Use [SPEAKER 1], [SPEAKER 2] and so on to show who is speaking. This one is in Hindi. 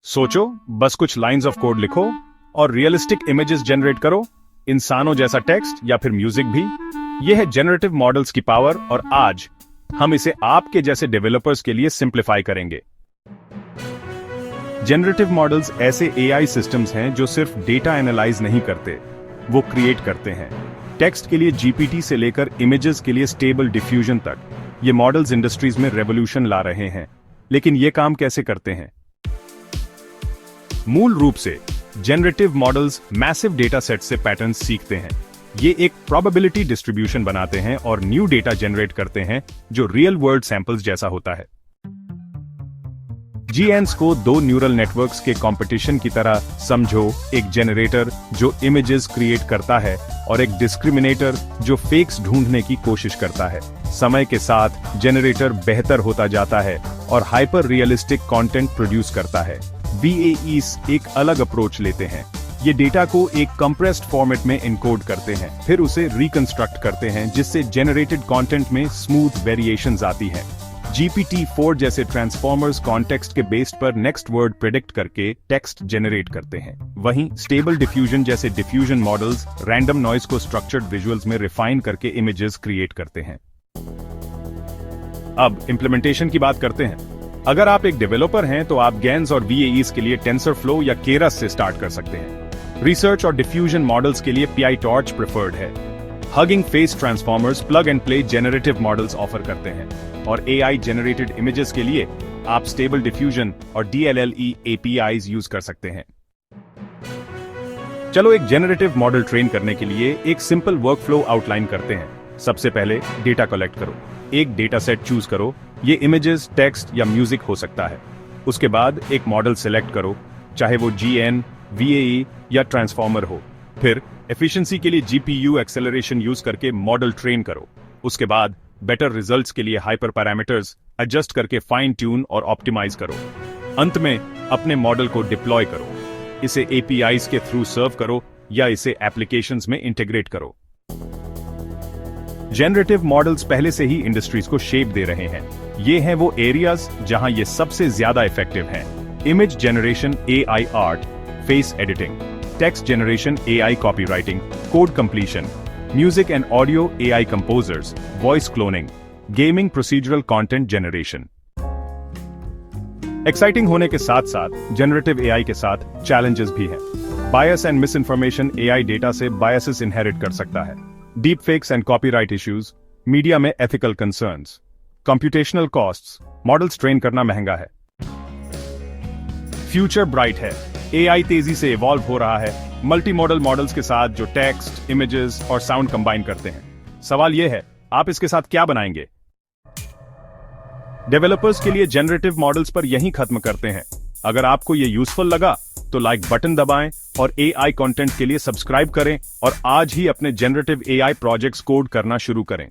[SPEAKER 1] सोचो, बस कुछ लाइंस ऑफ कोड लिखो और रियलिस्टिक इमेजेस जनरेट करो, इंसानों जैसा टेक्स्ट या फिर म्यूजिक भी। यह है जनरेटिव मॉडल्स की पावर और आज हम इसे आपके जैसे डेवलपर्स के लिए सिंप्लीफाई करेंगे। जनरेटिव मॉडल्स ऐसे एआई सिस्टम्स हैं जो सिर्फ डेटा एनालाइज नहीं करते, वो क्रिएट करते हैं। टेक्स्ट के लिए जीपीटी से लेकर इमेजेस के लिए स्टेबल डिफ्यूजन तक, ये मॉडल्स इंडस्ट्रीज में रेवोल्यूशन ला रहे हैं। लेकिन ये काम कैसे करते हैं? मूल रूप से generative models massive data set से पैटर्न्स सीखते हैं। ये एक प्रोबेबिलिटी डिस्ट्रीब्यूशन बनाते हैं और न्यू डेटा जनरेट करते हैं जो रियल वर्ल्ड सैंपल्स जैसा होता है। जीएन्स को दो न्यूरल नेटवर्क्स के कंपटीशन की तरह समझो, एक जनरेटर जो इमेजेस क्रिएट करता है और एक डिस्क्रिमिनेटर जो फेक्स ढूंढने की कोशिश करता है। समय के साथ जनरेटर बेहतर होता जाता है और हाइपर रियलिस्टिक कंटेंट प्रोड्यूस करता है। VAEs एक अलग अप्रोच लेते हैं। ये डेटा को एक कंप्रेस्ड फॉर्मेट में एनकोड करते हैं, फिर उसे रिकंस्ट्रक्ट करते हैं जिससे जनरेटेड कंटेंट में स्मूथ वेरिएशंस आती हैं। GPT-4 जैसे ट्रांसफॉर्मर्स कॉन्टेक्स्ट के बेस्ड पर नेक्स्ट वर्ड प्रेडिक्ट करके टेक्स्ट जनरेट करते हैं। वहीं स्टेबल डिफ्यूजन जैसे डिफ्यूजन मॉडल्स रैंडम नॉइज को स्ट्रक्चर्ड विजुअल्स में रिफाइन करके इमेजेस क्रिएट करते हैं। अब इंप्लीमेंटेशन की बात करते हैं। अगर आप एक डेवलपर हैं तो आप GANs और VAEs के लिए टेंसरफ्लो या केरस से स्टार्ट कर सकते हैं। रिसर्च और डिफ्यूजन मॉडल्स के लिए PyTorch प्रेफर्ड है। Hugging face transformers plug and play generative models offer करते हैं और AI जनरेटेड इमेजेस के लिए आप स्टेबल डिफ्यूजन और DLLE APIs यूज कर सकते हैं। चलो एक जनरेटिव मॉडल ट्रेन करने के लिए एक सिंपल वर्कफ्लो आउटलाइन करते हैं। सबसे पहले डेटा कलेक्ट करो, एक डेटा सेट चूज करो, ये इमेजेस, टेक्स्ट या म्यूजिक हो सकता है। उसके बाद एक मॉडल सिलेक्ट करो, चाहे वो GN, VAE या ट्रांसफॉर्मर हो। फिर एफिशिएंसी के लिए GPU एक्सेलरेशन यूज करके मॉडल ट्रेन करो। उसके बाद बेटर रिजल्ट्स के लिए हाइपर पैरामीटर्स एडजस्ट करके फाइन ट्यून और ऑप्टिमाइज करो। अंत में अपने मॉडल को डिप्लॉय करो, इसे APIs के थ्रू सर्व करो या इसे एप्लीकेशंस में इंटीग्रेट करो। जनरेटिव मॉडल्स पहले से ही इंडस्ट्रीज को शेप दे रहे हैं। ये हैं वो एरियाज जहां ये सबसे ज्यादा इफेक्टिव हैं। Image generation AI art, face editing, text generation AI copywriting, code completion, music and audio AI composers, voice cloning, gaming procedural content generation. Exciting होने के साथ साथ जनरेटिव AI के साथ चैलेंजेस भी हैं। Bias and misinformation AI data से बायसेस इनहेरिट कर सकता है। Deep fakes and copyright issues, media में ethical concerns, computational costs, models train करना महंगा है। फ्यूचर ब्राइट है, AI तेजी से इवॉल्व हो रहा है, मल्टी मॉडल मॉडल्स के साथ जो टेक्स्ट, इमेजेस और साउंड कंबाइन करते हैं। सवाल यह है, आप इसके साथ क्या बनाएंगे? डेवलपर्स के लिए जनरेटिव मॉडल्स पर यहीं खत्म करते हैं। अगर आपको यह यूजफुल लगा तो लाइक बटन दबाएं और AI कंटेंट के लिए सब्सक्राइब करें और आज ही अपने जनरेटिव AI प्रोजेक्ट्स कोड करना शुरू करें।